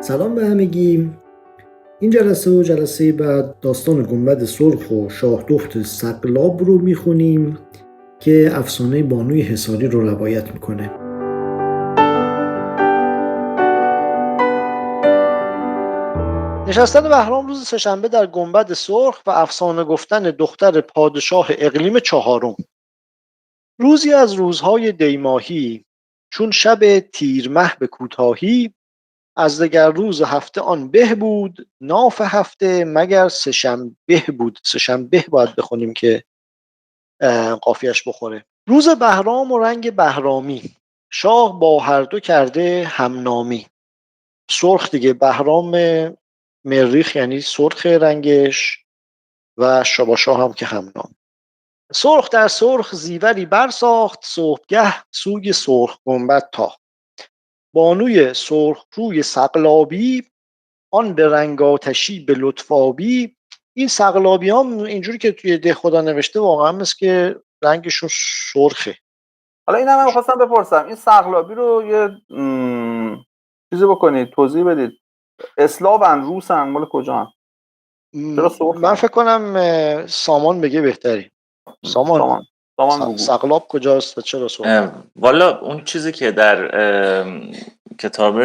سلام به همگی. این جلسه بعد داستان گنبد سرخ و شاه دخت سقلاب رو میخونیم که افسانه بانوی حصاری رو روایت میکنه. نشستن بهرام روز سه‌شنبه در گنبد سرخ و افسانه گفتن دختر پادشاه اقلیم چهارم. روزی از روزهای دیماهی، چون شب تیر مه به کوتاهی، از دگر روز هفته آن به بود، ناف هفته مگر سه‌شنبه بود. سه‌شنبه باید بخونیم که قافیش بخوره. روز بهرام و رنگ بهرامی، شاه با هر دو کرده همنامی. سرخ دیگه، بهرام مریخ یعنی سرخ رنگش و شاه هم که همنام. سرخ در سرخ زیوری برساخت، صبحگه سوی سرخ گنبد تاخت. بانوی سرخ روی سقلابی، آن به رنگ آتشی به لطفابی. این سقلابی هم اینجوری که توی ده خدا نوشته واقعا مثل که رنگشون سرخه. حالا این هم خواستم بپرسم، این سقلابی رو یه چیزی بکنید، توضیح بدید. اسلاون، روسن، مال کجا هم؟ چرا سرخ؟ من فکر کنم سامان بگه بهتری. سامان بگو. سقلاب کجاست و چرا سرخ؟ والا اون چیزی که در کتاب،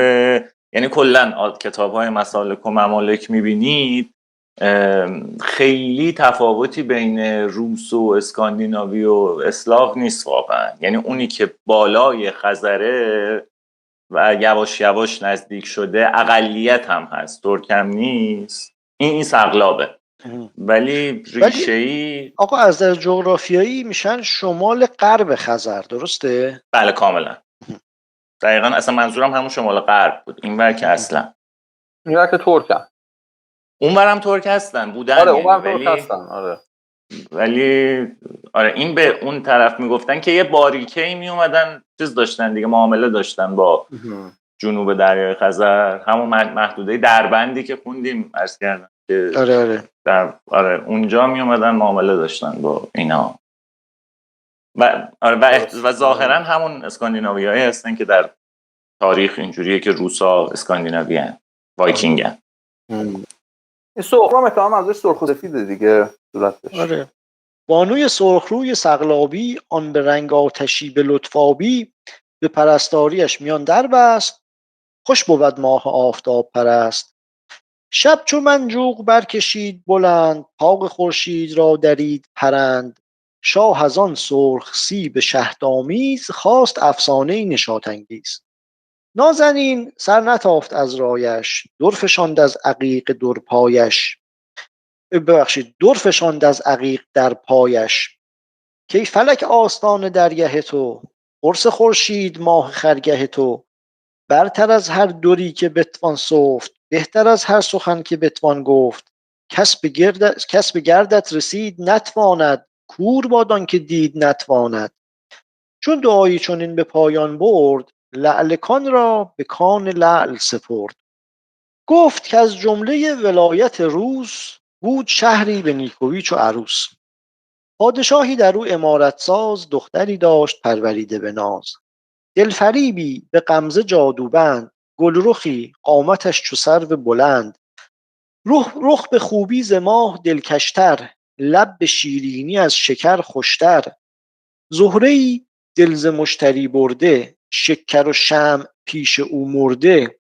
یعنی کلا کتاب‌های مسالک و ممالک می‌بینید، خیلی تفاوتی بین روس و اسکاندیناوی و اسلاو نیست واقعا. یعنی اونی که بالای خزره و یواش یواش نزدیک شده اقلیت هم هست، ترکم نیست، این سقلابه. ولی ریشه‌ای آقا از نظر جغرافیایی میشن شمال غرب خزر، درسته؟ بله کاملا دقیقاً. اصلا منظورم همون شمال غرب بود. این ور که اصلا این ور که ترکن، اون ورم ترک هستن بودن. آره یعنی اون ور ترک هستن، آره. ولی آره این به اون طرف میگفتن که یه باریکه‌ای میومدن چیز داشتن دیگه، معامله داشتن با جنوب دریای خزر، همون محدوده دربندی که خوندیم عرض کردم که آره اونجا میومدن معامله داشتن با اینا. و ظاهرا همون اسکاندیناویایی هستن که در تاریخ اینجوریه که روسا اسکاندیناوی هستن، وایکینگ هستن. این سرخ هم اتهام ازش سرخ و سفیده دیگه صورتش. آره. بانوی سرخ روی سقلابی، آن به رنگ آتشی به لطفابی. به پرستاریش میان در بست، خوش بود ماه آفتاب پرست. شب چو منجوق برکشید بلند، طاق خورشید را درید پرند. شاه از آن سرخ سی به شهدآمیز، خواست افسانه نشاط انگیز. نازنین سر نتافت از رایش، در فشاند از عقیق در فشاند از عقیق در پایش. کی فلک آستان درگه تو، قرص خورشید ماه خرگه تو. برتر از هر دری که بتوان سفت، بهتر از هر سخن که بتوان گفت. کس به گردت رسید نتواند، کور باد که دید نتواند. چون دعایی چنین به پایان برد، لعل کان را به کان لعل سپرد. گفت که از جمله ولایت روس، بود شهری به نیکویی چو عروس. پادشاهی در او عمارت ساز، دختری داشت پروریده به ناز. دلفریبی به غمزه جادوبند، گلرخی قامتش چو سرو بلند. رخ به خوبی ز ماه دلکشتر، لب به شیرینی از شکر خوشتر. زهره‌ای دل ز مشتری برده، شکر و شمع پیش او مرده.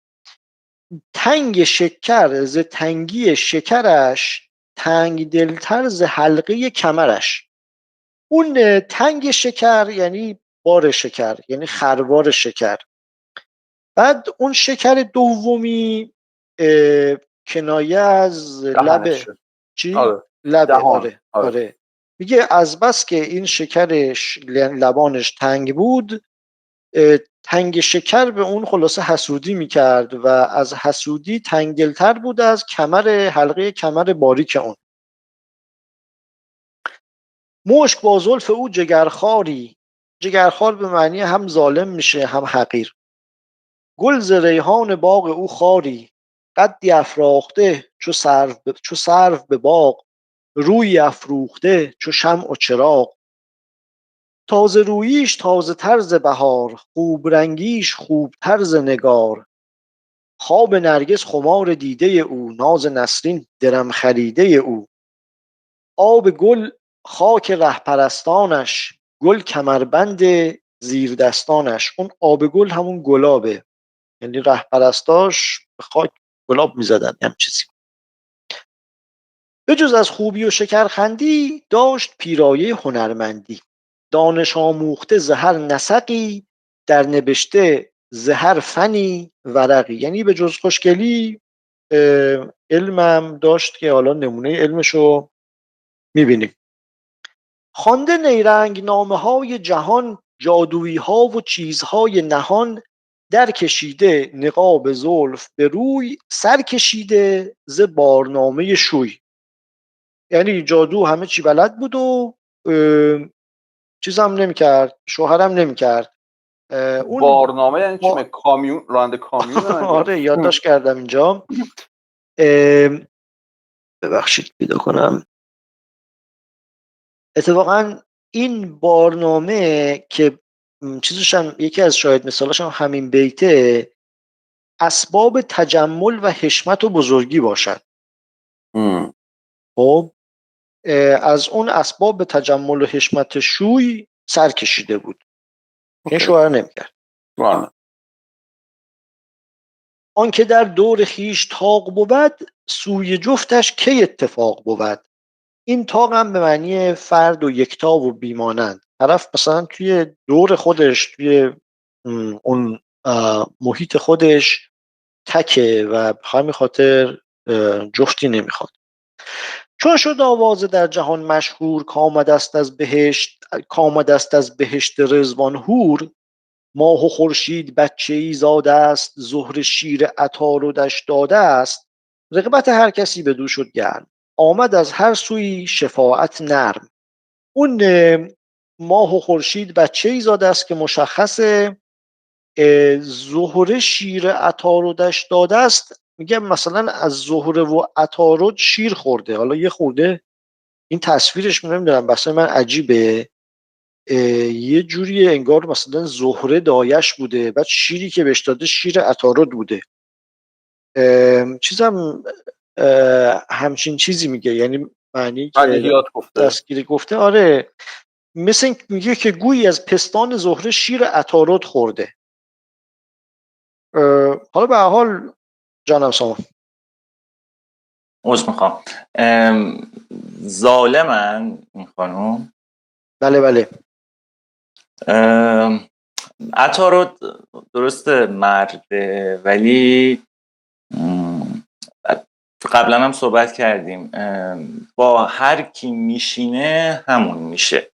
تنگ شکر ز تنگی شکرش، تنگ دلتر ز حلقه کمرش. اون تنگ شکر یعنی بار شکر، یعنی خروار شکر. بعد اون شکر دومی کنایه از لب چی؟ لب. آره. میگه از بس که این شکرش لبانش تنگ بود، تنگ شکر به اون خلاصه حسودی میکرد و از حسودی تنگ دلتر بود از حلقه کمر باریک اون. مشک با زلف او جگرخواری، جگرخوار به معنی هم ظالم میشه هم حقیر. گل ز ریحان باغ او خاری، قدی افراخته چو سرو به باغ. روی افروخته چو شمع و چراغ. تازه روییش تازه تر ز بهار، خوب رنگیش خوب تر ز نگار. خواب نرگس خمار دیده او، ناز نسرین درم خریده او. آب گل خاک رهپرستانش، گل کمربند زیر دستانش. اون آب گل همون گلابه، یعنی رهپرستاش به خاک گلاب میزدن هم چیزی. به جز از خوبی و شکرخندی، داشت پیرایه هنرمندی. دانش آموخته ز هر نسقی، در نبشته ز هر فنی ورقی. یعنی به جز خوشگلی علمم داشت که حالا نمونه علمشو میبینیم. خوانده نیرنگ نامه های جهان، جادویی ها و چیزهای نهان. در کشیده نقاب زلف به روی، سر کشیده ز بارنامه شوی. یعنی جادو همه چی بلد بود و چیزم نمیکرد، شوهرم نمیکرد. اون بارنامه یعنی چی؟ کامیون، راننده کامیون؟ آره یادداشت کردم اینجا. ببخشید پیدا کنم. اتفاقا این بارنامه که چیزش هم یکی از شاهد مثالاش هم همین بیته، اسباب تجمل و حشمت و بزرگی باشد. خب از اون اسباب تجمل و حشمت شوی سر کشیده بود. این شوهر نمیکرد. آن که در دور خیش تاق بود، سوی جفتش کی اتفاق بود. این تاق هم به معنی فرد و یکتا و بیمانند. طرف مثلا توی دور خودش، توی اون محیط خودش تکه و همین خاطر جفتی نمیخواد. چون شد آوازه در جهان مشهور، کامد است از بهشت رضوان هور. ماه و خورشید بچه ای زاده است، زهر شیر عطاردش داده است. رغبت هر کسی بدو شد گرم، آمد از هر سوی شفاعت نرم. اون ماه و خورشید بچه ای زاده است که مشخصه، زهره شیر عطاردش داده است. میگه مثلا از زهره و عطارد شیر خورده. حالا یه خورده این تصویرش نمیدونم، بس من عجیبه، یه جوری انگار مثلا زهره دایش بوده، بعد شیری که بهش داده شیر عطارد بوده. چیزم همچین چیزی میگه، یعنی معنی که دستگیری گفته. آره مثل میگه که گویی از پستان زهره شیر عطارد خورده. حالا به هر حال جانم سامان عذر میخوام، ظالمن این خانوم. بله عطارد درسته مرده، ولی قبلا هم صحبت کردیم با هر کی میشینه همون میشه.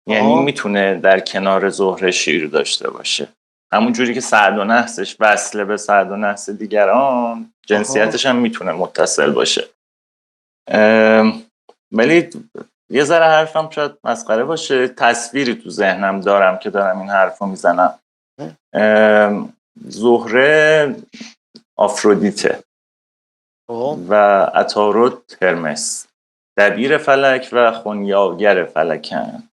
یعنی میتونه در کنار زهره شیر داشته باشه، همون جوری که سعد و نحسش وصله به سعد و نحس دیگران، جنسیتش هم میتونه متصل باشه. ولی یه ذره حرفم شاید مسخره باشه، تصویری تو ذهنم دارم که دارم این حرفو میزنم. زهره آفرودیته و عطارد هرمس، دبیر فلک و خنیاگر فلکن.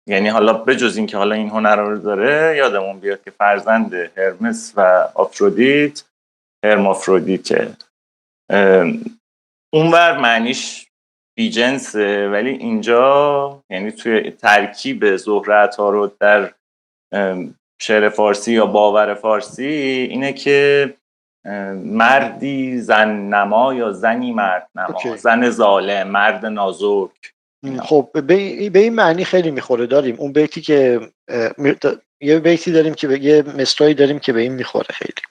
یعنی حالا بجز این که حالا این هنر رو داره، یادمون بیاد که فرزند هرمس و آفرودیت هرمافرودیته. اونور معنیش بی جنسه، ولی اینجا یعنی توی ترکیب زهره عطارد در شعر فارسی یا باور فارسی اینه که مردی زن نما یا زنی مرد نما، زن ظالم، مرد نازک. خب به این معنی خیلی میخوره. داریم اون بیتی که یه بیتی داریم که یه مصرعی داریم که به این میخوره خیلی.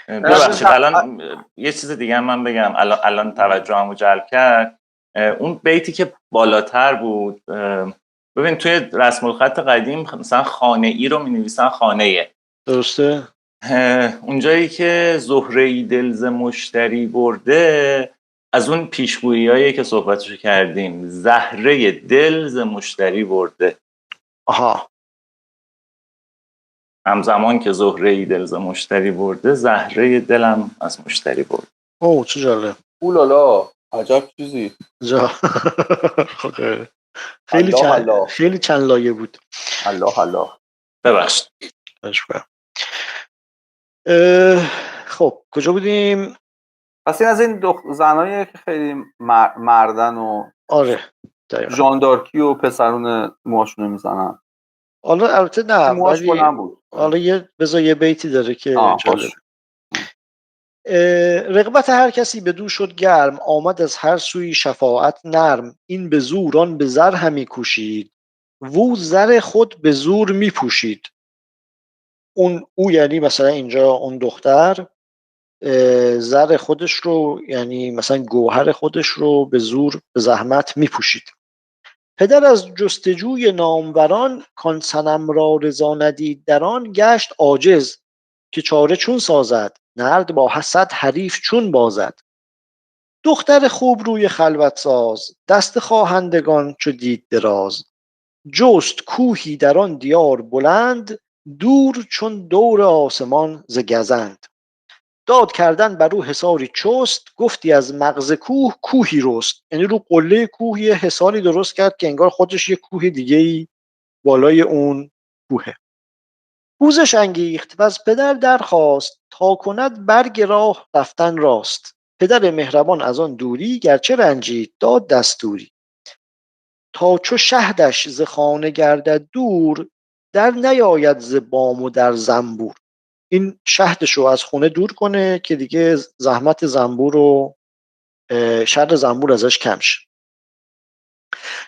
ببخشید الان یه چیز دیگه من بگم، الان توجهمو جلب کرد. اون بیتی که بالاتر بود، ببین توی رسم الخط قدیم مثلا خانه ای رو می‌نویسن خانه. درسته؟ اونجایی که زهره ای دل ز مشتری برده، از اون پیشگوییایی که صحبتشو کردیم، زهره دل ز مشتری برده. آها. همزمان که زهره ای دل ز مشتری برده، زهره دلم از مشتری برده. اوه چه جالب. اولالا عجب چیزی. خیلی چند لایه بود. الله ببخشید. خب کجا بودیم؟ پس این از این زنایی که خیلی مردن و آره دقیقا. ژاندارکی و پسرون موهاشونو میزنن. حالا البته نه، موهاش ولی بلند بود. حالا بذار یه بیتی داره که جالب. رغبت هر کسی بدو شد گرم، آمد از هر سوی شفاعت نرم. این به زور آن به زر همی کوشید، وو زر خود به زور می پوشید. او یعنی مثلا اینجا اون دختر زر خودش رو، یعنی مثلا گوهر خودش رو به زور به زحمت می پوشید. پدر از جستجوی ناموران، کان صنم را رضا ندید در آن. گشت عاجز که چاره چون سازد، نرد با حسد حریف چون بازد. دختر خوب روی خلوت ساز، دست خواهندگان چو دید دراز. جست کوهی در آن دیار بلند، دور چون دور آسمان ز گزند. داد کردن بر او حصاری چست، گفتی از مغز کوه کوهی رست. یعنی رو قله کوه یه حصاری درست کرد که انگار خودش یه کوه دیگه‌ای بالای اون کوهه. پوزش انگیخت و از پدر درخواست، تا کند برگ راه رفتن راست. پدر مهربان از آن دوری، گرچه رنجید داد دستوری. تا چو شهدش ز خانه گردد دور، در نیاید ز بام و در زنبور. این شهدش رو از خونه دور کنه که دیگه زحمت زنبور و شر زنبور ازش کم شه.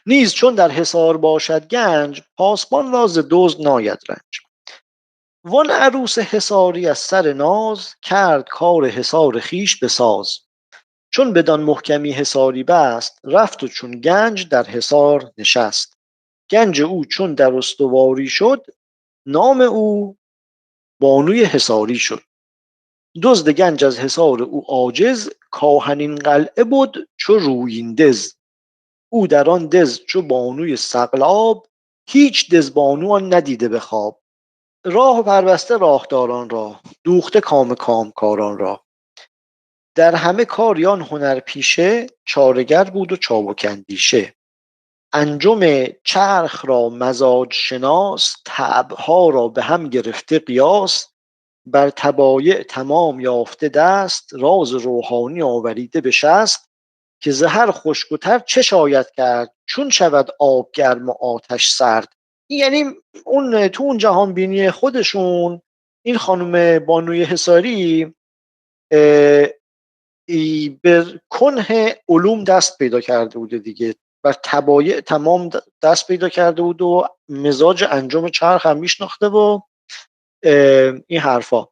نیز چون در حصار باشد گنج، پاسبان را ز دزد ناید رنج. وان عروس حصاری از سر ناز، کرد کار حصار خویش به ساز. چون بدان محکمی حصاری بست، رفت و چون گنج در حصار نشست. گنج او چون در استواری شد، نام او بانوی حصاری شد. دزد گنج از حصار او عاجز، کاهنین قلعه بود چو رویین دز. او در آن دز چو بانوی سقلاب، هیچ دزبانو آن ندیده به خواب. راه پربسته راهداران را، دوخته کام کاران را. در همه کاری آن هنر پیشه، چاره‌گر بود و چابک اندیشه. انجم چرخ را مزاج شناس، طبعها را به هم گرفته قیاس. بر طبایع تمام یافته دست، راز روحانی آوریده به شست. که ز هر خشک و تر چه شاید کرد، چون شود آب گرم و آتش سرد. یعنی اون تو اون جهان بینی خودشون، این خانم بانوی حصاری به کنه علوم دست پیدا کرده بوده دیگه، بر طبایع تمام دست پیدا کرده بود و مزاج انجم چرخ هم میشناخته و این حرفا.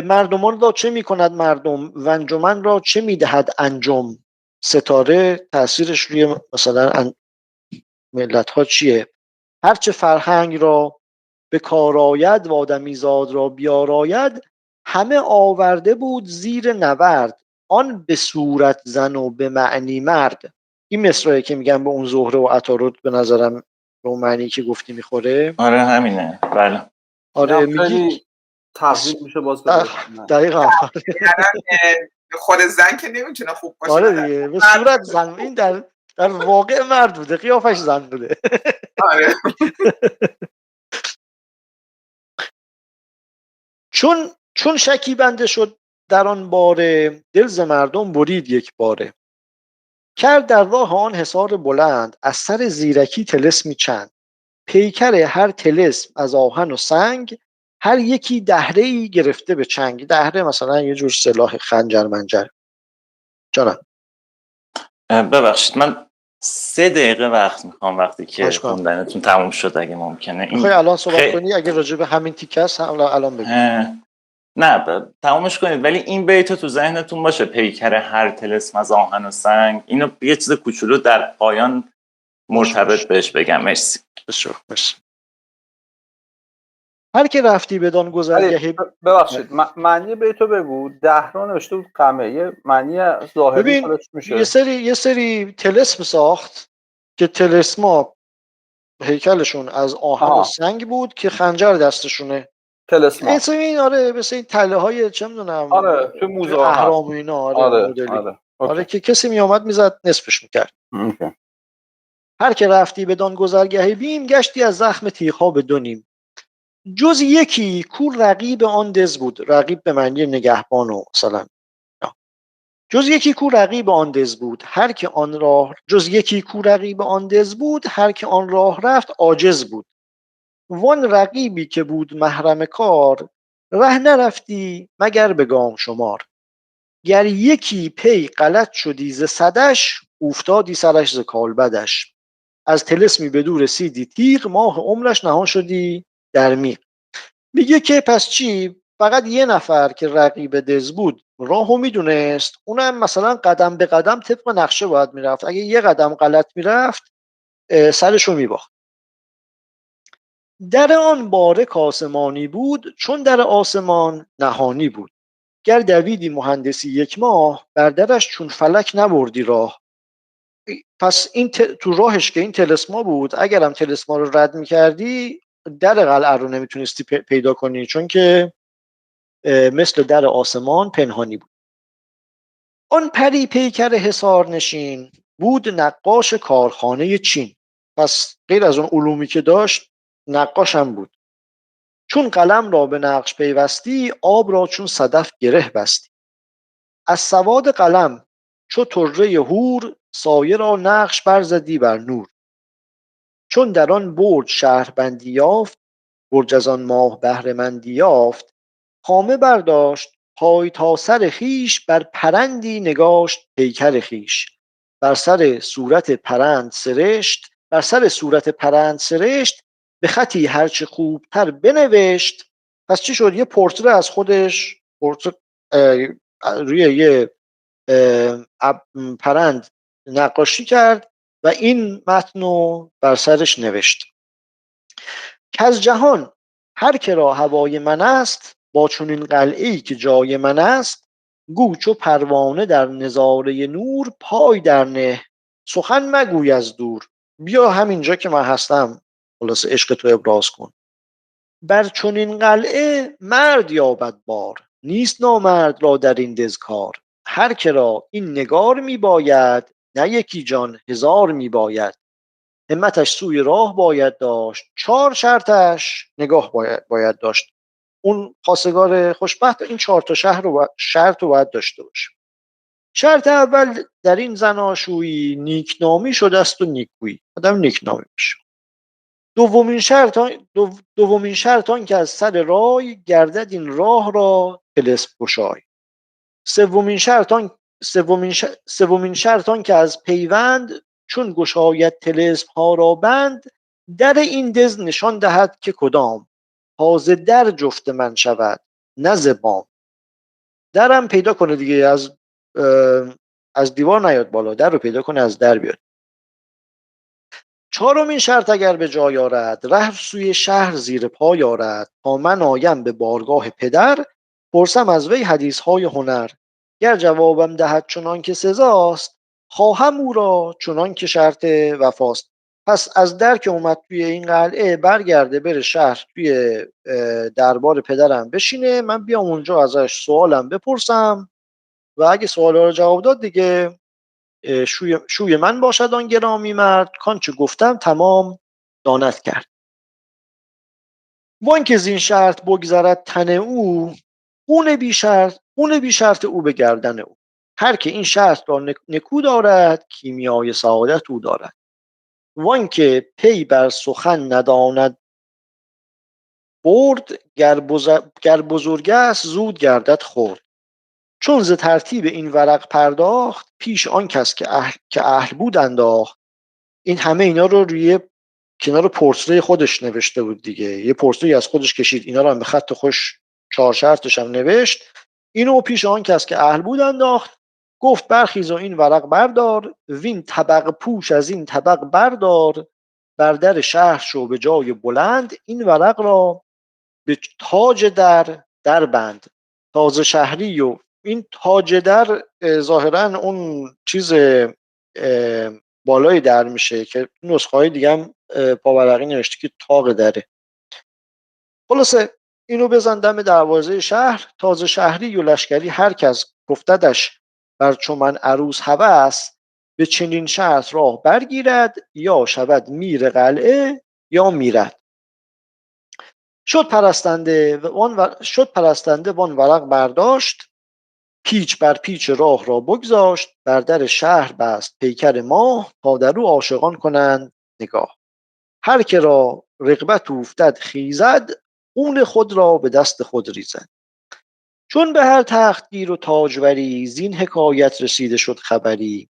مردمان را چه میکند مردم، و انجمن را چه میدهد انجم. ستاره تاثیرش روی مثلا ملت ها چیه؟ هرچه فرهنگ را به کار آید، و آدمیزاد را بیاراید. همه آورده بود زیر نورد، آن به صورت زن و به معنی مرد. این مصرعی که میگن به اون زهره و عطارد به نظرم به اون معنی که گفتی میخوره. آره همینه. بله آره میگی تبدیل میشه باز به دقیقاً. خود زن که نمیتونه خوب باشه. آره دیگه به صورت زن. این در واقع مرد بوده، قیافش زن بوده. آره. چون شکیبنده شد در آن باره، دل ز مردم برید یک باره. کرد در راه آن حصار بلند، از سر زیرکی طلسمی چند. پیکر هر طلسم از آهن و سنگ، هر یکی دهره‌ای گرفته به چنگ. دهره مثلا یه جور سلاح خنجر منجر. جانم ببخشید من 3 دقیقه وقت میخوام وقتی که خوندنتون تموم شد اگه ممکنه. میخوای الان صحبت کنی؟ اگه راجع به همین تیکه است الان بگو. نه تمومش کنید، ولی این بیت تو ذهنتون باشه، پیکر هر طلسم از آهن و سنگ. اینو یه چیز کوچولو در پایان مرتبط بهش بگم. مرسی. مرسی. هر که رفتی بدان گذرگه. ببخشید معنی بیتو بگو. دهرا نوشته بود قمه، یه معنی ظاهری خودش میشه. یه سری طلسم ساخت که طلسما هیکلشون از آهن و سنگ بود که خنجر دستشونه. طلسما این آره مثل این تله های چه میدونم، آره تو موزه اهرام و اینا. آره که کسی می آمد میزد نصفش میکرد. هر که رفتی بدان گذرگه بیم، گشتی از زخم تیغ‌ها به دو نیم. جز یکی کو رقیب آن دز بود. رقیب به معنی نگهبان و مثلا. جز یکی کو رقیب آن دز بود هر که آن راه، جز یکی کو رقیب آن دز بود هر که آن راه رفت عاجز بود. وان رقیبی که بود محرم کار، ره نرفتی مگر به گام شمار. گر یکی پی غلط شدی ز صدش، افتادی سرش ز کالبدش. از طلسمی بدو رسیدی تیغ، ماه عمرش نهان شدی در میغ. میگه که پس چی؟ فقط یه نفر که رقیب دز بود راهو میدونست، اونم مثلا قدم به قدم طبق نقشه باید میرفت. اگه یه قدم غلط میرفت سرشو میباخت. در آن باره آسمانی بود، چون در آسمان نهانی بود. گر دویدی مهندسی یک ماه، بر درش چون فلک نبردی راه. پس این تو راهش که این طلسما بود، اگرم طلسما رو رد میکردی در قلعه رو نمیتونستی پیدا کنی، چون که مثل در آسمان پنهانی بود. آن پری پیکر حصار نشین، بود نقاش کارخانه چین. پس غیر از اون علومی که داشت، نقاش هم بود. چون قلم را به نقش پیوستی، آب را چون صدف گره بستی. از سواد قلم چو طره هور، سایه را نقش برزدی بر نور. چون در آن برج شهربندی یافت، برج از آن ماه بهره مندی یافت. خامه برداشت پای تا سر خویش، بر پرندی نگاشت پیکر خویش. بر سر صورت پرند سرشت، به خطی هرچه خوبتر بنوشت. پس چی شد؟ یه پورتره از خودش روی یه پرند نقاشی کرد و این متن رو بر سرش نوشت. که از جهان هر که را هوای من است، با چنین قلعه‌ای که جای من است. گو چو پروانه در نظاره نور، پای در نه سخن مگوی از دور. بیا همینجا که من هستم، خلاص عشق تو ابراز کن. بر چنین قلعه مرد یابد بار، نیست نامرد را در این دز کار. هر که را این نگار می باید، نه یکی جان هزار می باید. همتش سوی راه باید داشت، 4 شرطش نگاه باید داشت. اون خواستگار خوشبخت این 4 تا شرط رو باید داشته باشه. شرط اول در این زناشویی، نیکنامی شده است و نیکویی. آدم نیکنامی بشه. دومین شرط آن که از سر رای، گردد این راه را طلسم گشای. سومین شرط آن که از پیوند، چون گشاید طلسم ها را بند. در این دز نشان دهد که کدام، تازه در جفت من شود نه ز بام. درم پیدا کنه دیگه، از دیوار نیاد بالا، در رو پیدا کنه از در بیاد. 4مین شرط اگر به جای آرد، ره سوی شهر زیر پای آرد. تا من آیم به بارگاه پدر، پرسم از وی حدیث های هنر. گر جوابم دهد چنان که سزاست، خواهم او را چنان که شرط وفاست. پس از در که اومد توی این قلعه، برگرده بره شهر، توی دربار پدرم بشینه، من بیام اونجا ازش سوالم بپرسم و اگه سوالا رو جواب داد دیگه شوی من باشد آن گرامی مرد. کانچه گفتم تمام داند کرد. وان که زین شرط بگذرد تن او، خون بی شرط او به گردن او. هر که این شرط را نکو دارد، کیمیای سعادت او دارد. وان که پی بر سخن نداند برد، گر بزرگ است زود گردد خرد. چون ز ترتیب این ورق پرداخت، پیش آن کس که اهل بود انداخت. این همه اینا رو روی کنار پورتری خودش نوشته بود دیگه، یه پورتری از خودش کشید، اینا رو هم به خط خوش 4 شرطش هم نوشت. اینو پیش آن کس که اهل بود انداخت. گفت برخیز و این ورق بردار، وین طبق پوش از این طبق بردار. بر در شهر شو به جای بلند، این ورق را به تاج در بند. تاج شهری و این تاج در ظاهرا اون چیز بالای در میشه که نسخه های دیگه هم پاورقی نوشته که تاق دره. خلاصه اینو بزن دم دروازه شهر. تاج شهری و لشکری هر کس گفتدش، بر چو من عروس هوس. به چنین شرط راه برگیرد، یا شود میر قلعه یا میرد. شد پرستنده وان ورق برداشت، پیچ بر پیچ راه را بگذاشت، بر در شهر بست پیکر ماه، تا در او عاشقان کنند نگاه. هر که را رغبت اوفتد خیزد، خون خود را به دست خود ریزد. چون به هر تختگیر و تاجوری، زین حکایت رسیده شد خبری.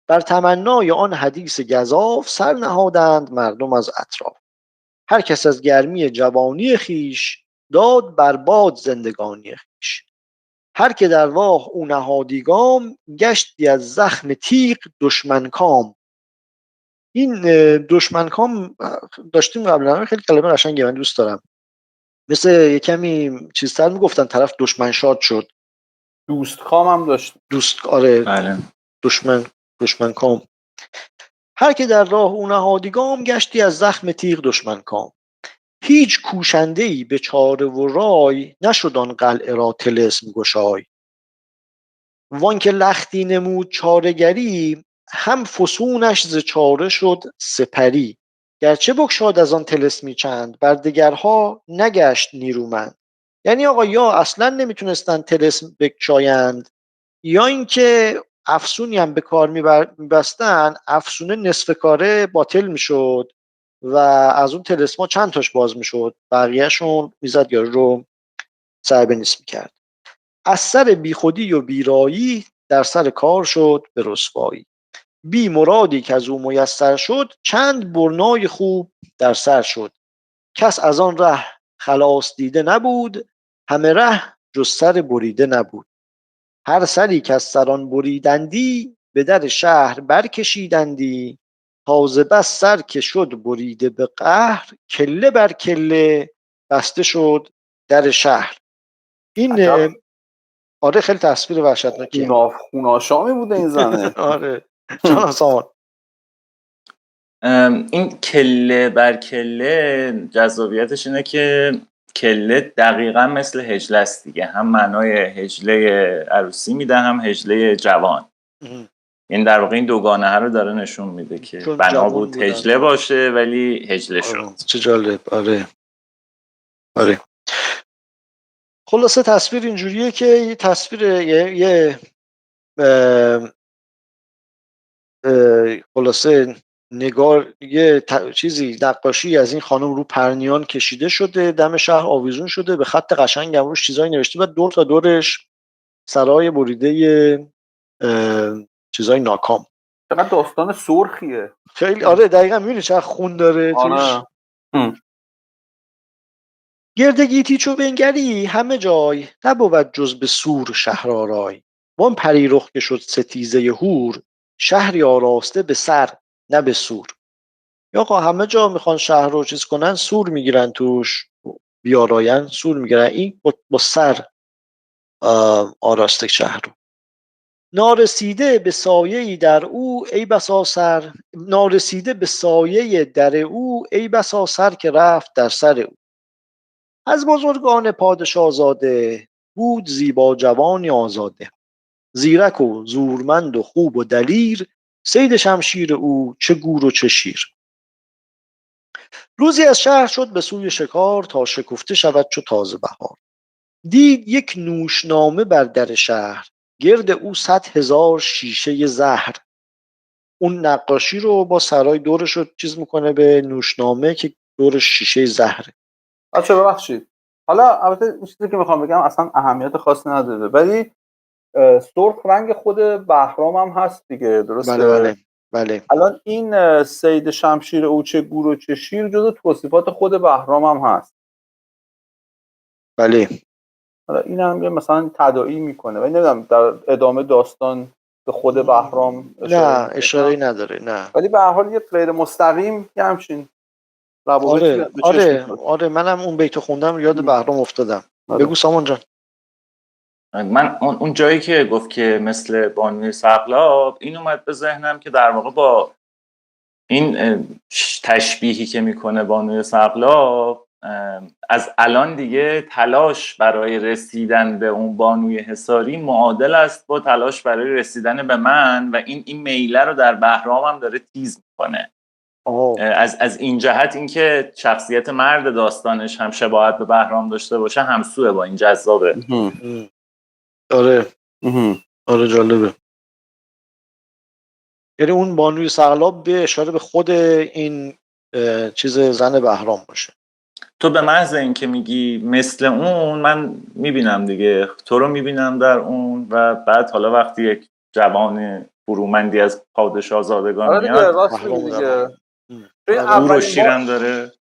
بر تمنای آن حدیث گزاف، سر نهادند مردم از اطراف. هر کس از گرمی جوانی خیش، داد بر باد زندگانی خیش. هر که در راه او نهادی گام، گشتی از زخم تیغ دشمن کام. این دشمن کام داشتیم قبلا، خیلی کلمه قشنگه، من دوست دارم. مثل یه کمی چیزتر میگفتن طرف دشمن شاد شد. دوست کام هم داشت. آره. بله. دشمن کام. هر که در راه او نهادی گام، گشتی از زخم تیغ دشمن کام. هیچ کوشنده‌ای به چاره و رای، نشد آن قلعه را طلسم گشای. وان که لختی نمود چاره‌گری، هم فسونش ز چاره شد سپری. گرچه بگشاد از آن طلسمی چند، بر دگرها نگشت نیرومند. یعنی آقا یا اصلا نمیتونستن طلسم بگشایند، یا اینکه افسونی هم به کار میبستن، افسونه نصف کاره باطل میشد و از اون طلسما چند تاش باز میشد، بقیهشون میزد یا رو سر به نیست میکرد. از سر بی خودی و بیرایی، در سر کار شد به رسوایی. بی مرادی که از او میسر شد، چند برنای خوب در سر شد. کس از آن ره خلاص دیده نبود، همه ره جز سر بریده نبود. هر سری که از سران بریدندی، به در شهر برکشیدندی. تازه بس سر که شد بریده به قهر، کله بر کله بسته شد در شهر. این آره خیلی تصویر وحشتناکیه. خوناشامی بوده این زنه. آره جان سامان. این کله بر کله جذابیتش اینه که کله دقیقا مثل هجله است دیگه، هم معنای هجله عروسی میده هم هجله جوان. این در واقع این دوگانه ها رو داره نشون میده که بنا بود هجله باشه ولی هجله شد. چه جالب. آره خلاصه تصویر اینجوریه که یه تصویر یه خلاصه نگار یه چیزی نقاشی از این خانم رو پرنیان کشیده شده، دم شهر آویزون شده، به خط قشنگ هم روش چیزایی نوشته و دور تا دورش سرای بریده چیزای ناکام. چقدر داستان سرخیه. خیلی آره دقیقاً میبینی چقدر خون داره توش. گردگیتی چو بنگری همه جای، نبود جز به سور شهرآرای. وان پری رخ که شد ستیزه هور، شهری آراسته به سر نه به سور. یا همه جا میخوان شهر رو چیز کنن، سور میگیرن توش، بیاراین سور میگیرن. این با سر آراسته شهر رو. نارسیده به سایه‌ای در او ای بسا سر، نارسیده به سایه در او ای بسا سر که رفت در سر او. از بزرگان پادشاه زاده، بود زیبا جوانی آزاده. زیرک و زورمند و خوب و دلیر، صید شمشیر او چه گور و چه شیر. روزی از شهر شد به سوی شکار، تا شکفته شود چو تازه بهار. دید یک نوشنامه بر در شهر، گرد او 100,000 شیشه زهر. اون نقاشی رو با سرای دورش رو چیز میکنه به نوشنامه که دورش شیشه زهره. بچه ببخشید، حالا البته این چیزی که میخوام بگم اصلا اهمیت خاصی نداره، ولی سرخ رنگ خود بهرام هم هست دیگه، درسته؟ بله. الان این صید شمشیر او چه گور و چه شیر جزو توصیفات خود بهرام هم هست. بله. حالا این هم مثلا تداعی میکنه ولی نمیدونم در ادامه داستان به خود بهرام اشاره نداره. نه ولی به هر حال یه غیر مستقیم یه همچین روابطی به چشم میاد. آره منم اون بیتو خوندم یاد بهرام افتادم. بگو سامان جان. من اون جایی که گفت که مثل بانوی سقلاب، این اومد به ذهنم که در واقع با این تشبیهی که میکنه بانوی سقلاب، از الان دیگه تلاش برای رسیدن به اون بانوی حصاری معادل است با تلاش برای رسیدن به من، و این میله رو در بهرام هم داره تیز میکنه. از این جهت اینکه شخصیت مرد داستانش هم شباهت به بهرام داشته باشه همسوه با این جذابه. آره جالبه. یعنی اون بانوی سقلاب به اشاره به خود این چیز زن بهرام باشه. تو به محض اینکه میگی مثل اون، من میبینم دیگه، تو رو میبینم در اون، و بعد حالا وقتی یک جوان برومندی از پادشاه زادگان میاد، راست میگی دیگه. او رو شیرم داره.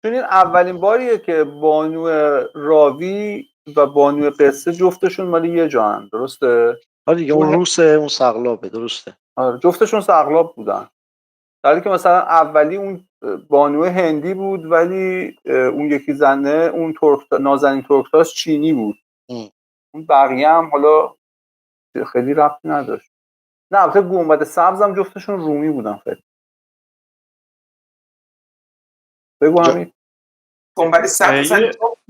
چون این اولین باریه که بانو راوی و بانو قصه جفتشون مال یه جان، درسته؟ آره دیگه، اون روسه، اون سقلابه، درسته. آره جفتشون سقلاب بودن. در حالی که مثلا اولی اون بانو هندی بود، ولی اون یکی زنه، اون نازنین ترکتاش چینی بود. اون بقیه هم حالا خیلی ربطی نداشت. نه البته گنبد سبز هم جفتشون رومی بودن. خیلی بگو همین. گنبد سبز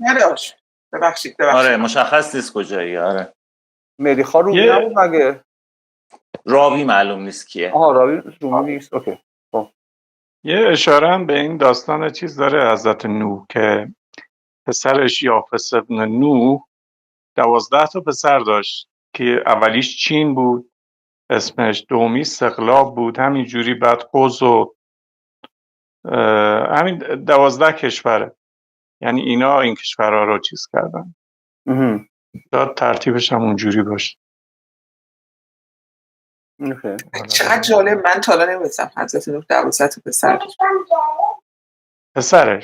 نداشت. ببخشید. آره مشخص نیست کجایی. آره ملیخا رومی نبود مگه؟ راوی معلوم نیست کیه. راوی رومی نیست. اوکی. یه اشاره هم به این داستان چیز داره حضرت نوح که پسرش یافس ابن نوح 12 تا پسر داشت که اولیش چین بود، اسمش، دومی سقلاب بود، همینجوری بعد قوز و همین 12 کشوره. یعنی اینا این کشورها رو چیز کردن. داد ترتیبش هم اونجوری باشه. چقدر جالب. من تا الان نمی‌دونستم حضرت نوح 12 تا پسر داشت. پسر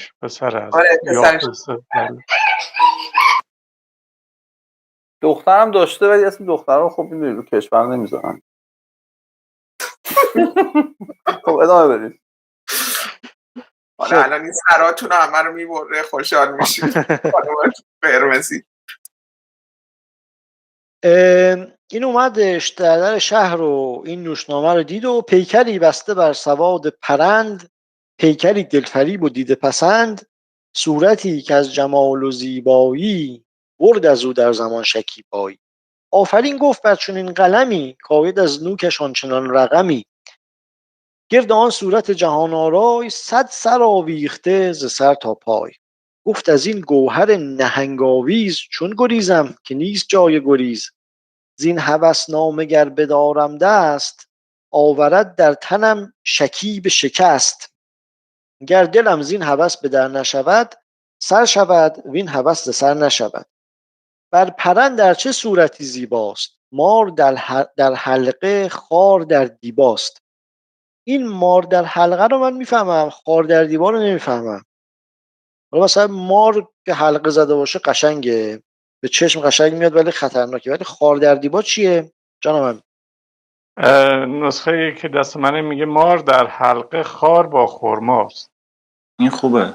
آره پسرش. دخترم داشته ولی اسم دخترها خب میدونی رو کشور نمیذارن. خب ادامه بدید. حالا الان این سراتون همه رو میبره، خوشحال میشید. قرمزی. این اومدش در شهر و این نوشنامه رو دید و پیکری بسته بر سواد پرند، پیکری دلفریب و دیده پسند، صورتی که از جمال و زیبایی، برد از او در زمان شکیبایی. آفرین گفت بر چنین قلمی، کاید از نوکش آنچنان رقمی. گرد آن صورت جهان آرای، 100 سر آویخته ز سر تا پای. گفت از این گوهر نهنگ آویز، چون گریزم که نیست جای گریز. زین هوس نامه گر بدارم دست، آورد در تنم شکیب شکست. گر دلم زین هوس به در نشود، سر شود وین هوس ز سر نشود. بر پرند در چه صورتی زیباست، مار در حلقه، خار در دیباست. این مار در حلقه رو من میفهمم، خار در دیبا رو نمیفهمم. حالا مثلا مار که حلقه زده باشه قشنگه، به چشم قشنگ میاد ولی خطرناکه، ولی خار در دیبا چیه جانم؟ نسخه که دست منه میگه مار در حلقه، خار با خرماست. این خوبه.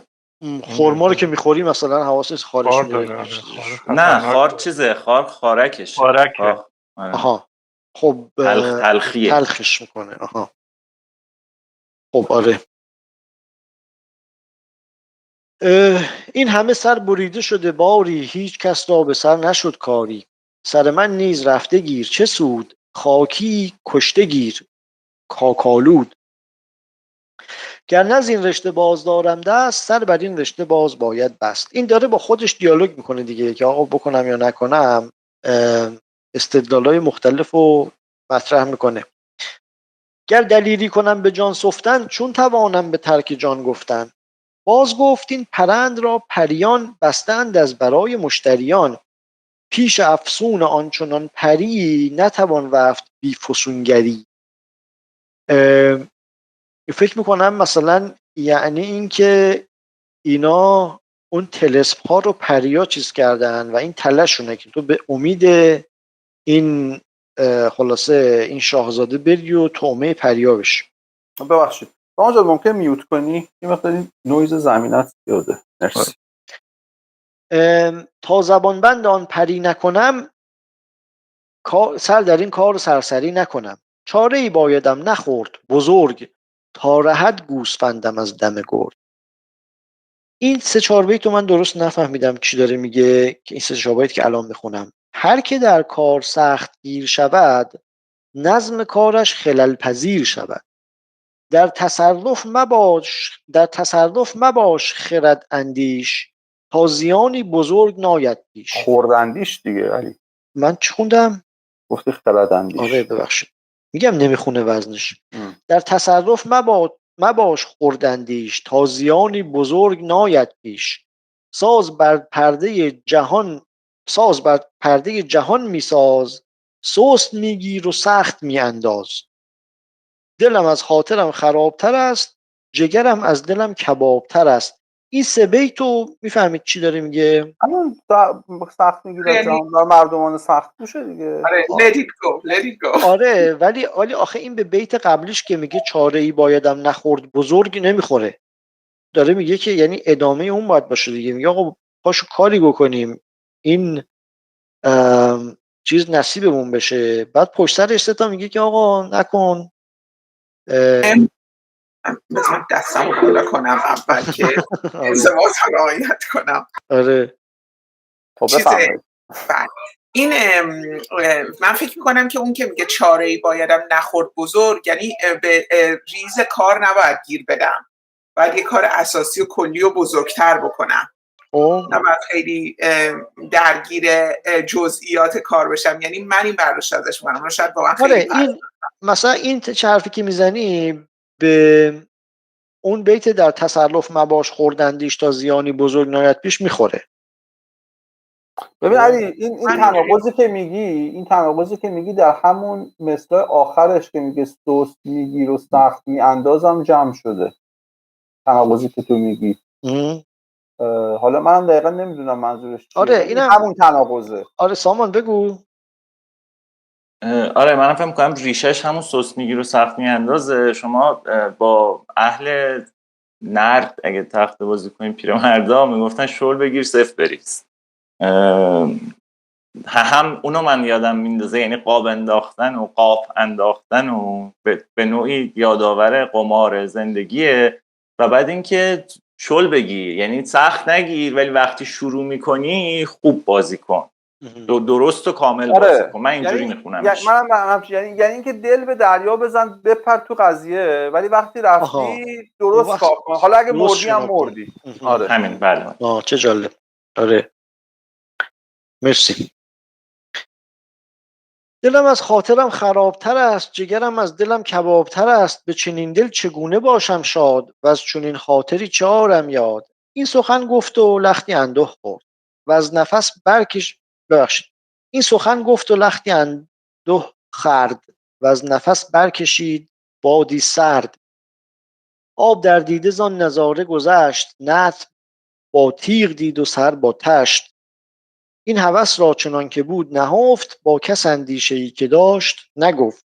خرما رو که میخوری مثلا حواسش خارش میره. نه خار چیزه، خارکشه. خارکه. آها خب تلخیه. تلخش میکنه. آها خب آره. این همه سر بریده شده باری، هیچ کس را به سر نشد کاری. سر من نیز رفته گیر چه سود، خاکی کشته گیر کاکالود. گر نه این رشته باز دارم دست، سر بر این رشته باز باید بست. این داره با خودش دیالوگ میکنه دیگه که آقا بکنم یا نکنم، استدلالای مختلف رو مطرح میکنه. گر دلیری کنم به جان سفتن، چون توانم به ترک جان گفتن. باز گفتین پرند را پریان، بستند از برای مشتریان. پیش افسون آنچنان پری، نتوان رفت بی فسونگری. فکر میکنم مثلا یعنی این که اینا اون تلسپ ها رو پریا چیز کردن و این تلشونه که تو به امید این خلاصه این شاهزاده بری و تومه پریا بشی. ببخشید آنجا ممکن میوت کنی؟ یه مقداری نویز زمینت یاده. مرسی. تا زبان بند آن پری نکنم، سر در این کار سرسری نکنم. چاره ای بایدم نخورد بزرگ، تا رهد گوسفندم از دم گرگ. این 3-4 بیت رو من درست نفهمیدم چی داره میگه که این 3-4 بیت که الان میخونم. هر که در کار سخت گیر شود، نظم کارش خلل پذیر شود. در تصرف مباش خرد اندیش، تا زیانی بزرگ ناید پیش. خوردندیش دیگه. علی من چی خوندم؟ گفتی خرد اندیش. آره ببخشید، میگم نمیخونه وزنش. در تصرف مباش خوردندیش، تا زیانی بزرگ ناید پیش. ساز بر پرده جهان میساز، سست میگیر و سخت میانداز. دلم از خاطرم خرابتر است، جگرم از دلم کبابتر است. این 3 بیتو میفهمید چی داره میگه؟ همون سخت میگیره مردمان سخت میشه دیگه. آره let it go. آره ولی آخه این به بیت قبلیش که میگه چاره ای بایدم نخورد بزرگ نمیخوره. داره میگه که یعنی ادامه اون باید باشه دیگه. میگه آقا پاشو کاری بکنیم این چیز نصیبمون بشه. بعد پشت سرش تا میگه که آقا نکن. مثلا دستم رو بالا کنم اول که انضباط رو رعایت کنم. آره خب بفرمایید. این من فکر میکنم که اون که میگه چاره ای بایدم نخورد بزرگ، یعنی به ریز کار نباید گیر بدم، باید یه کار اساسی و کلی و بزرگتر بکنم، نباید خیلی درگیر جزئیات کار بشم. یعنی من این برداشت ازش میکنم. شاید واقعا خیلی این مثلا این حرفی که میزنی به اون بیت در تصرف مباش خوردندیش تا زیانی بزرگ ناید پیش میخوره. ببین علی این تناقضی که میگی در همون مثل آخرش که میگه سست میگیر و سخت میاندازم جمع شده. تناقضی که تو میگی حالا منم دقیقا نمیدونم منظورش چیه. آره اینم همون تناقضه. آره سامان بگو. آره منم فهم می‌کنم ریشش همون سست میگیر و سخت میاندازه. شما با اهل نرد اگه تخته بازی کنیم پیرمردا میگفتن شل بگیر صفر بریز. هم اونو من یادم میندازه، یعنی قاب انداختن و قاف انداختن و به نوعی یادآور قمار زندگیه. و بعد اینکه شل بگیر یعنی سخت نگیر ولی وقتی شروع میکنی خوب بازی کن، درست و کامل بازی کن. من اینجوری میخونمش. یعنی اینکه دل به دریا بزن بپر تو قضیه، ولی وقتی رفتی درست کار کن. حالا اگه مردی هم مردی. آره همین. بله چه جالب. آره مرسی. دلم از خاطرم خرابتر است، جگرم از دلم کبابتر است. به چنین دل چگونه باشم شاد، و از چنین خاطری چه آرم یاد. این سخن گفت و لختی اندوه خورد، و از نفس این سخن گفت و لختی اندوه خورد، و از نفس برکشید بادی سرد. آب در دیده زان نظاره گذشت، نطع با تیغ دید و سر با تشت. این هوس را چنان که بود نهفت، با کس اندیشه‌ای که داشت نگفت.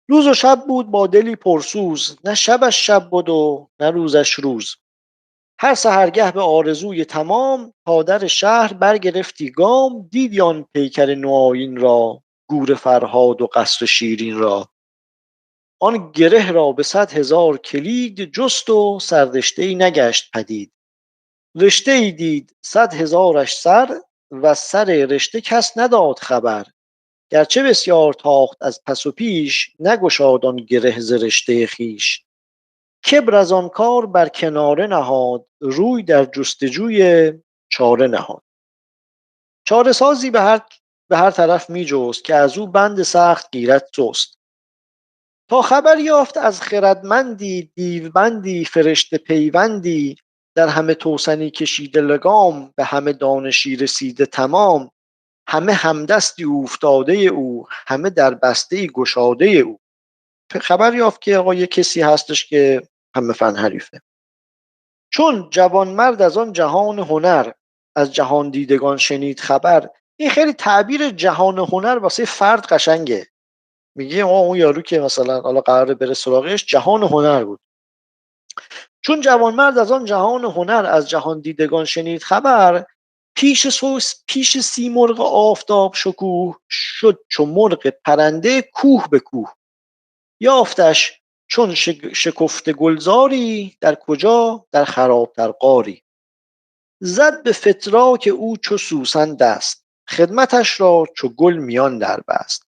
روز و شب بود با دلی پرسوز، نه شبش شب بود و نه روزش روز. هر سحرگه به آرزوی تمام، تا در شهر برگرفتی گام. دیدی آن پیکر نوآیین را، گور فرهاد و قصر شیرین را. آن گره را به 100,000 کلید جست و سررشته‌ای نگشت پدید. رشته‌ای دید 100,000ش سر، و سر رشته کس نداد خبر. گرچه بسیار تاخت از پس و پیش، نگشاد آن گره ز رشته خویش. کبر از آن کار بر کناره نهاد، روی در جستجوی چاره نهاد. چاره سازی به هر طرف می جست، که از او بند سخت گیرد سست. تا خبر یافت از خردمندی، دیوبندی فرشته پیوندی. در همه توسنی کشیده لگام، به همه دانشی رسیده تمام. همه همدستی اوفتاده او، همه در بسته گشاده او. خبر یافت که آقا یه کسی هستش که همه فن حریفه. چون جوانمرد از آن جهان هنر، از جهان دیدگان شنید خبر. این خیلی تعبیر جهان هنر واسه فرد قشنگه. میگه اون یارو که مثلا حالا قراره بره سراغش جهان هنر بود. چون جوانمرد از آن جهان هنر، از جهان دیدگان شنید خبر. پیش سیمرغ آفتاب شکوه، شد چو مرغ پرنده کوه به کوه. یافتش چون شکفته گلزاری، در کجا در خرابتر غاری. زد به فتراک او چو سوسن دست، خدمتش را چو گل میان در بست.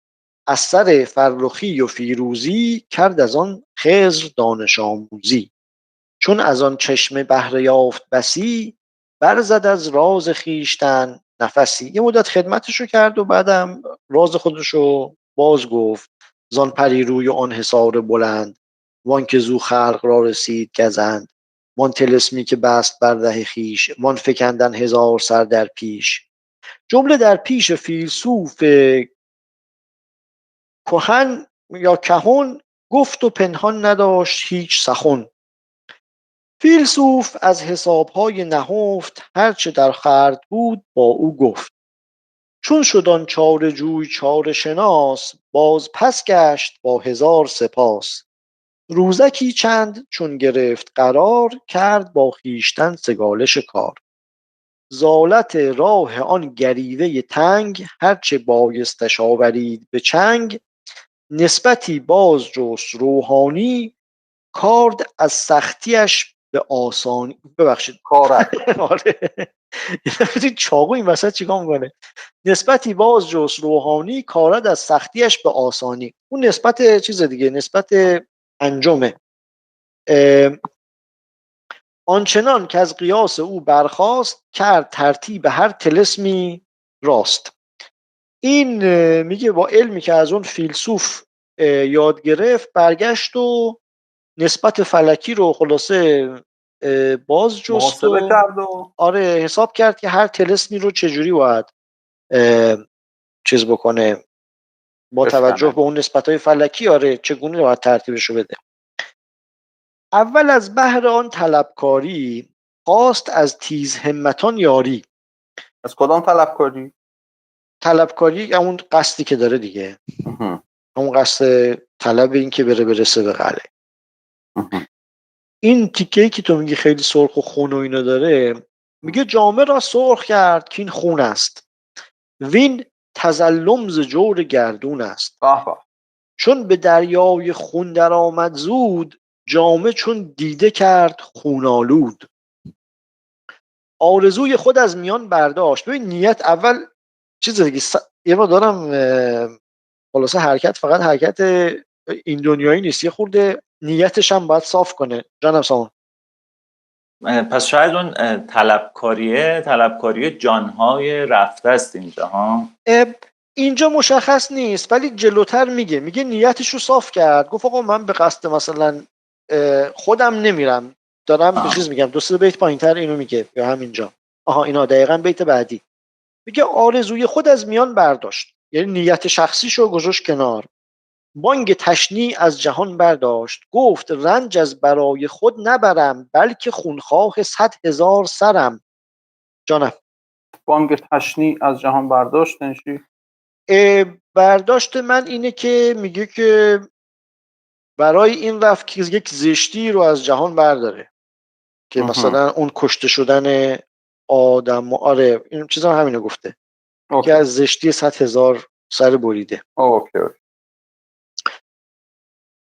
از سر فرخی و فیروزی کرد از آن خضر دانش آموزی. چون از آن چشمه بهره یافت بسی برزد از راز خویشتن نفسی. یه مدت خدمتشو کرد و بعدم راز خودشو باز گفت. زان پری روی و آن حصار بلند وان که زو خلق را رسید گزند. وان طلسمی که بست بر ره خویش وان فکندن هزار سر در پیش. جمله در پیش فیلسوف کهن یا کهن گفت و پنهان نداشت هیچ سخن. فیلسوف از حسابهای نهفت هرچه در خورد بود با او گفت. چون شد آن چاره جوی چاره شناس باز پس گشت با هزار سپاس. روزکی چند چون گرفت قرار کرد با خویشتن سگالش کار. زالت راه آن گریوه تنگ هرچه بایستش آورید به چنگ. نسبتی باز جست روحانی کارد از سختیش به آسانی. ببخشید کارد آره چاقو این وسط چیکار میکنه. نسبتی باز جست روحانی کارد از سختیش به آسانی. اون نسبت چیز دیگه، نسبت انجمه. آنچنان که از قیاس او برخاست کرد ترتیب هر طلسمی راست. این میگه با علمی که از اون فیلسوف یاد گرفت برگشت و نسبت فلکی رو خلاصه باز جست محاسبه کرد و آره حساب کرد که هر طلسمی رو چجوری باید چیز بکنه با توجه به اون نسبت‌های فلکی آره چگونه باید ترتیبش رو بده. اول از بهر آن طلبکاری خواست از تیز همتان یاری. از کدام طلبکاری؟ طلبکاری همون قصدی که داره دیگه، همون قصد طلب این که برسه به قلعه. این تیکه‌ای که تو میگی خیلی سرخ و خون و اینا داره، میگه جامه را سرخ کرد که این خون است وین تظلم ز جور گردون است. چون به دریای خون در آمد زود جامه چون دیده کرد خونالود. آرزوی خود از میان برداشت. ببین نیت اول چیز دیگه یه ما دارم خلاصه حرکت فقط حرکت این دنیایی نیست، یه خورده نیتش هم باید صاف کنه. جانم سامان. پس شاید اون طلبکاری جانهای رفته است اینجا ها. اینجا مشخص نیست ولی جلوتر میگه نیتش رو صاف کرد. گفت آقا من به قصد مثلا خودم نمیرم، دارم به چیز میگم. 2-3 بیت پایینتر اینو میگه یا همینجا. اینا دقیقاً بیت بعدی میگه آرزوی خود از میان برداشت، یعنی نیت شخصیشو گذاشت کنار. بانگ تشنیع از جهان برداشت گفت رنج از برای خود نبرم بلکه خونخواه 100,000 سرم. جانم. بانگ تشنیع از جهان برداشت نشی؟ برداشت من اینه که میگه که برای این رفت که یک زشتی رو از جهان برداره که مثلا اون کشته شدن آدم آره این چیزا همینو گفته که از زشتی 100,000 سر بریده.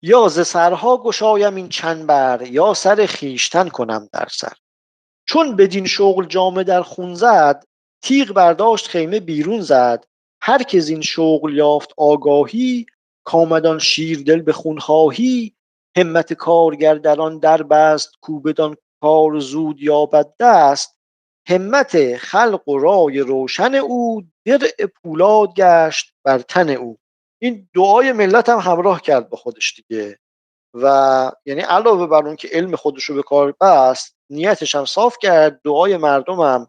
یا ز سرها گشایم این چنبر یا سر خیشتن کنم در سر. چون بدین شغل جامه در خون زد تیغ برداشت خیمه بیرون زد. هر که زین شغل یافت آگاهی کامدان شیر دل به خونخواهی. همت کارگر در آن در بست کو بدان کار زود یابد دست. همت خلق و رای روشن او درع پولاد گشت بر تن او. این دعای ملت هم همراه کرد با خودش دیگه و یعنی علاوه بر اون که علم خودش رو به کار بست نیتش هم صاف کرد، دعای مردم هم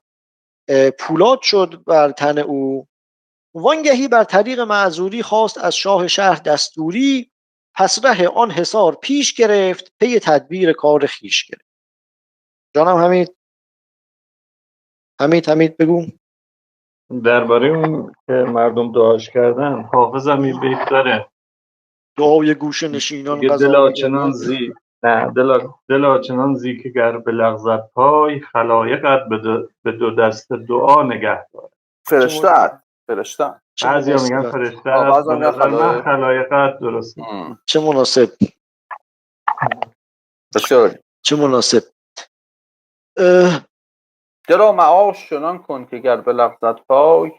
پولاد شد بر تن او. وانگهی بر طریق معذوری خواست از شاه شهر دستوری. پس ره آن حصار پیش گرفت پی تدبیر کار خیش گرفت. جانم حمید بگو. درباره اون که مردم دعاش کردن حافظم این بیت داره. دعای گوش نشینان دل آچنان زی نه دل آچنان زی که گر بلغزد پای خلایقت به دو دست دعا نگه دار. فرشته بعضی ها میگن فرشته است، به نظر من خلایقت درست. چه مناسب چه مناسب. درا معاش چنان کن که گر بلغزد پای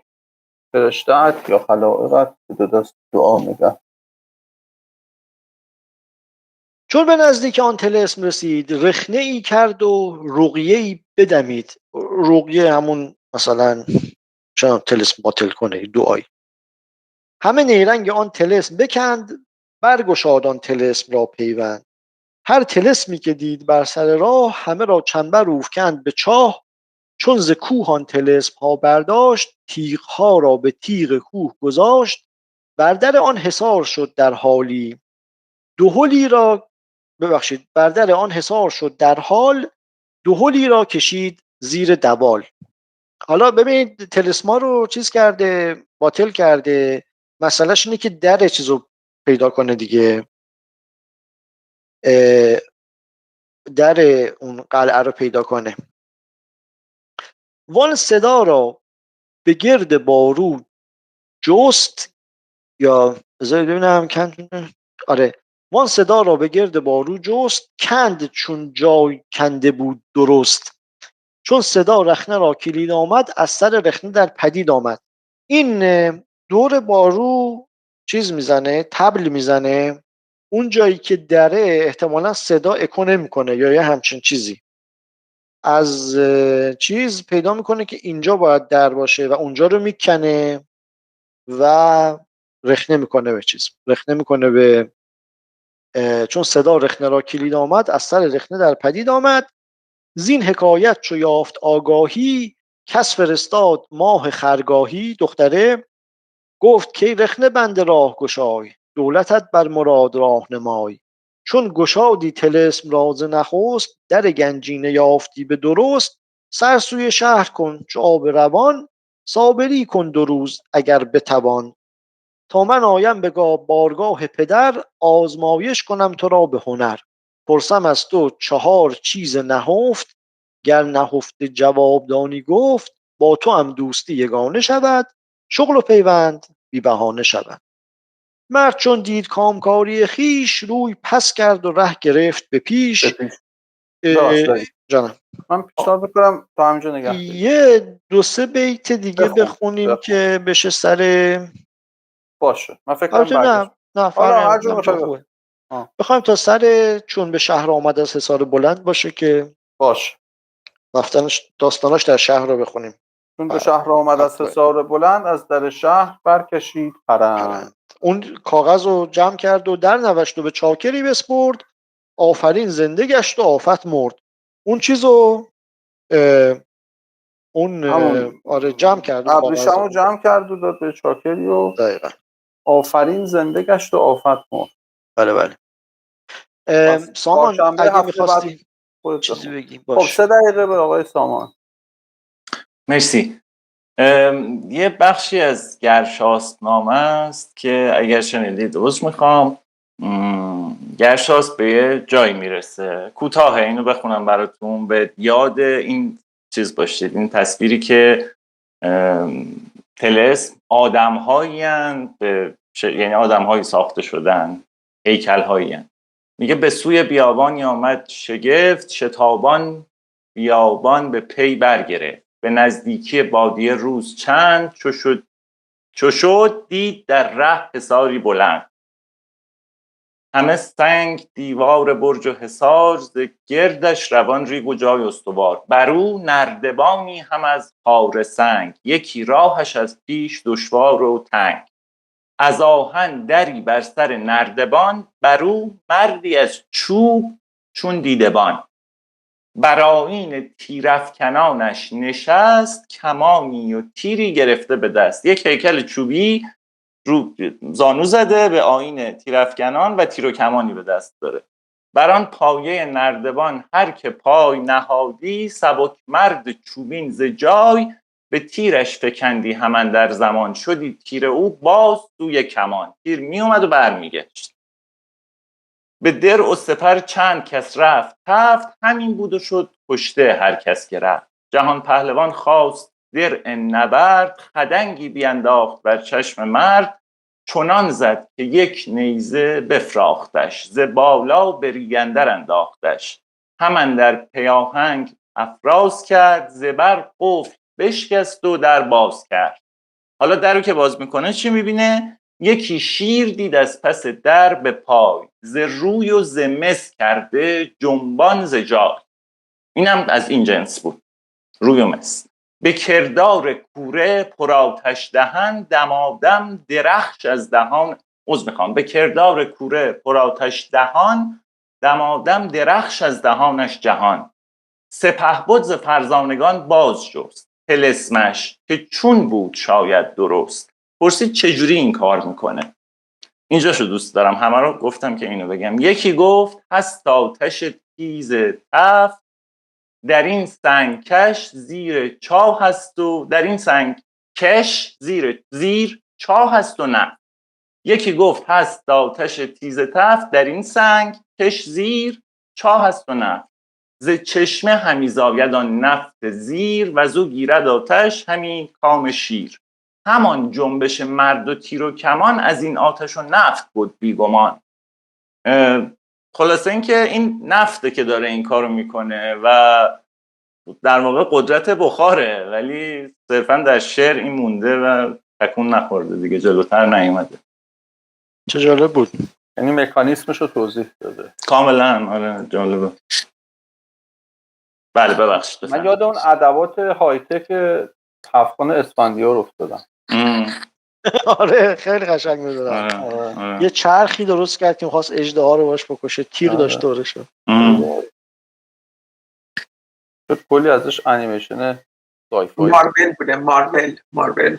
فرشته‌ات یا خلائقت به دو دست دعا نگه. چون به نزدیک آن طلسم رسید، رخنه ای کرد و رقیه ای بدمید. رقیه همون مثلا چون طلسم باطل کنه، دعایی. همه نیرنگ آن طلسم بکند، برگشاد آن طلسم را پیوند. هر طلسمی که دید بر سر راه، همه را چنبر اوفکند به چاه. چون ز کوه آن طلسم ها برداشت، تیغ ها را به تیغ کوه گذاشت. بر در آن حصار شد در حالی، دهلی را بر در آن حصار شد در حال، دهلی را کشید زیر دوال. حالا ببینید طلسما رو چیز کرده، باطل کرده. مسئلهش اینه که در چیزو پیدا کنه دیگه، در اون قلعه رو پیدا کنه. وان صدا را به گرد بارو جست، یا بذارید ببینم آره، وان صدا را به گرد بارو جست، کند چون جای کنده بود درست. چون صدا رخنه را کلید آمد، از سر رخنه در پدید آمد. این دور بارو چیز میزنه، تبل میزنه. اون جایی که دره احتمالا صدا اکو نمیکنه یا یه همچین چیزی. از چیز پیدا میکنه که اینجا باید در باشه و اونجا رو میکنه و رخنه میکنه به چیز، رخنه میکنه به چون صدا رخنه را کلید آمد، از سر رخنه در پدید آمد. زین حکایت چو یافت آگاهی، کس فرستاد ماه خرگاهی. دختره گفت که رخنه بند راه گشای، دولتت بر مراد راه نمای. چون گشادی طلسم راز نخست، در گنجینه یافتی به درست. سر سوی شهر کن چو آب روان، صابری کن 2 روز اگر بتوان. تا من آیم به بارگاه پدر، آزمایش کنم تو را به هنر. پرسم از تو 4 چیز نهفت، گر نهفته جواب دانی گفت. با تو هم دوستی یگانه شود، شغل و پیوند بی بهانه شود. مرد چون دید کامکاری خویش، روی پس کرد و ره گرفت به پیش. جانم من پیشنهاد میکنم تا همینجا نگه داریم. یه 2-3 بیت دیگه بخونیم که بشه سر باشه. من فکر کنم نه حالا هر فرقی جور خوبه. بخوایم تا سر چون به شهر آمد از حصار بلند باشه که باشه. داستاناش در شهر رو بخونیم. چون به شهر آمد از حصار بلند، از در شهر برکشید پرند. اون کاغذ رو جمع کرد و در نوشت و به چاکری بسپرد. آفرین زنده گشت و آفت مرد. اون چیزو آره جمع کرد، ابریشمو جمع کرد و داد به چاکری و دقیقاً آفرین زنده گشت و آفت مرد. بله. سامان اگه می‌خواستی چیزی بگی باشه. خب 3 دقیقه به آقای سامان. مرسی. یه بخشی از گرشاسب نامه است که اگر شنیدید عذر میخوام. گرشاسب به یه جایی میرسه، کوتاه اینو بخونم براتون به یاد این چیز باشید، این تصویری که طلسم آدم‌هایی هستند، یعنی آدم‌هایی ساخته شدن، هیکل‌هایی هستند. میگه به سوی بیابانی آمد شگفت، شتابان بیابان به پی برگرفت. به نزدیکی بادیه روز چند، چو شد دید در ره حصاری بلند. همه سنگ دیوار برج و حصار، ز گردش روان ریگ و جای استوار. برو نردبانی هم از خاره سنگ، یکی راهش از پیش دشوار و تنگ. از آهن دری بر سر نردبان، برو مردی از چوب چون دیدبان. بر آیین تیرافکنانش نشست، کمانی و تیری گرفته به دست. یک هیکل چوبی رو زانو زده، به آیین تیرافکنان و تیر و کمانی به دست داره. بر آن پایه نردبان هر که پای نهادی، سبک مرد چوبین ز جای، به تیرش فکندی همان در زمان. شدی تیر او باز سوی کمان، تیر می اومد و برمیگشت. به درع و سپر چند کس رفت تفت، همین بود و شد کشته هر کس که رفت. جهان پهلوان خواست درع نبرد، خدنگی بینداخت بر چشم مرد. چنان زد که یک نیزه بفراختش، ز بالا به ریگ اندر انداختش. همان در پیاهنگ افراز کرد، زبر قفل بشکست و در باز کرد. حالا در رو که باز میکنه چی میبینه؟ یکی شیر دید از پس در به پای، ز روی و ز مس کرده جنبان ز جای. اینم از این جنس بود، روی و مس. به کردار کوره پرآتش دهن، دمادم درخش از دهان. به کردار کوره پرآتش دهان، دمادم درخش از دهانش جهان. سپهبد ز فرزانگان باز جست، طلسمش که چون بود شاید درست. پرسید چجوری این کار میکنه؟ اینجاشو دوست دارم، همه رو گفتم که اینو بگم. یکی گفت هست آتش تیز تفت، در این سنگ کش زیر چاه هست و در این سنگ کش زیر چاه هست و نه. یکی گفت هست آتش تیز تفت، در این سنگ کش زیر چاه هست و نه. ز چشمه همی زاید آن نفت زیر، و زو گیرد آتش همی کام شیر. همان جنبش مرد و تیر و کمان، از این آتش و نفت بود بیگمان. خلاصه اینکه این نفته که داره این کارو میکنه و در واقع قدرت بخاره، ولی صرفا در شعر این مونده و تکون نخورده دیگه، جلوتر نیومده. چه جالب بود. یعنی مکانیسمش رو توضیح داده کاملا. آره جالبه. بله ببخشید. من یاد اون ادوات های تک هفت‌خان اسفندیار افتادم. آره خیلی قشنگ می‌دونم. یه چرخی درست کرد که می‌خواست اژدها رو باش بکشه، تیر داشت دورش. شد کلی ازش انیمیشن سایفای مارول بوده. مارول